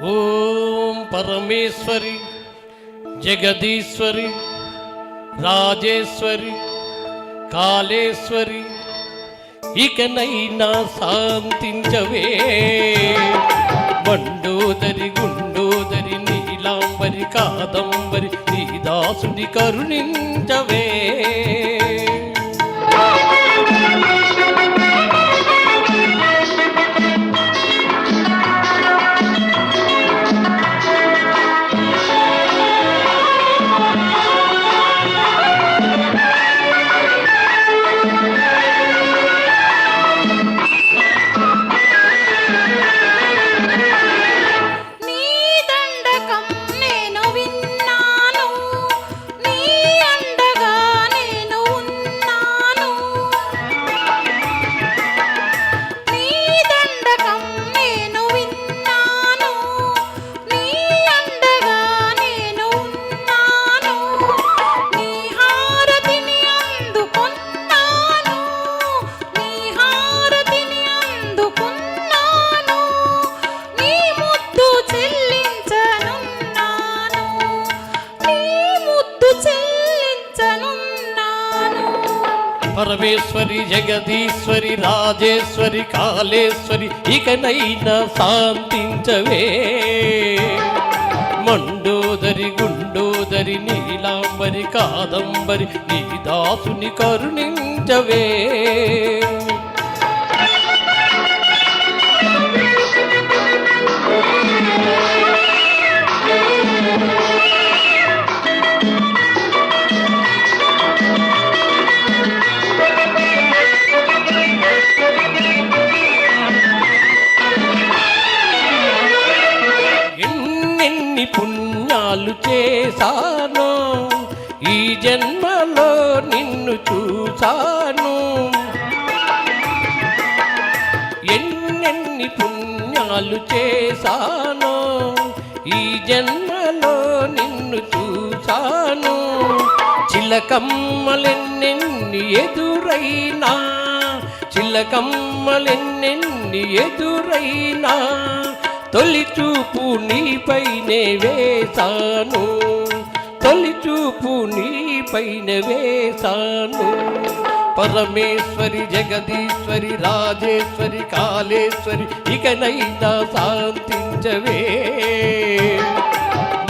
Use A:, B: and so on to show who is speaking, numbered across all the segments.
A: ఓం పరమేశ్వరి జగదీశ్వరి రాజేశ్వరి కాళేశ్వరి ఇకనైనా శాంతించవే. మండోదరి గుండోదరి నీలాంబరి కాదంబరి నీ దాసుని కరుణించవే. పరమేశ్వరి జగదీశ్వరి రాజేశ్వరి కాళేశ్వరి ఇకనైనా శాంతించవే. మండోదరి గుండోదరి నీలాంబరి కాదంబరి నీ దాసుని కరుణించవే. పుణ్యాలు చేశాను ఈ జన్మలో నిన్ను చూశాను. ఎన్నెన్ని పుణ్యాలు చేశాను ఈ జన్మలో నిన్ను చూశాను. చిలకమ్మలెన్నెన్ని ఎదురైనా చిలకమ్మలెన్నెన్ని ఎదురైనా తొలి చూపు నీపైనే వేశాను. తొలి చూపు నీపైన వేశాను. పరమేశ్వరి జగదీశ్వరి రాజేశ్వరి కాళేశ్వరి ఇకనైనా శాంతించవే.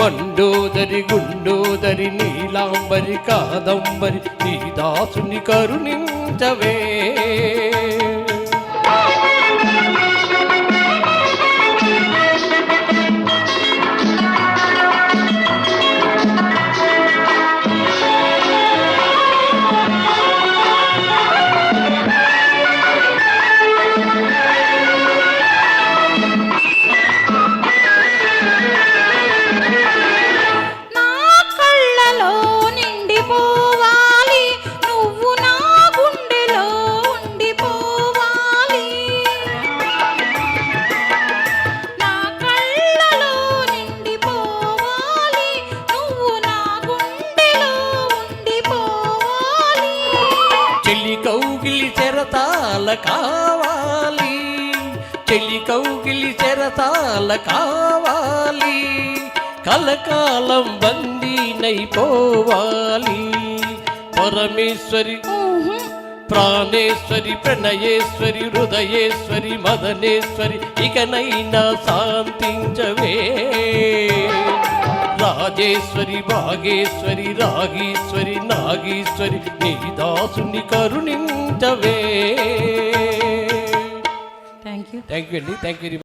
A: మండోదరి గుండోదరి నీలాంబరి కాదంబరి నీ దాసుని కరుణించవే. చెలి కౌగిలి చెరతాల కావాలి చెలి కౌగిలి చెరతాల కావాలి. కలకాలం బందీనైపోవాలి. పరమేశ్వరి ప్రాణేశ్వరి ప్రణయేశ్వరి హృదయేశ్వరి మదనేశ్వరి ఇకనైనా శాంతించవే. రాజేశ్వరి భాగేశ్వరి రాగీశ్వరి నాగీశ్వరి నీ దాసుని కరుణించవే. థ్యాంక్ యూ అండి. Thank you.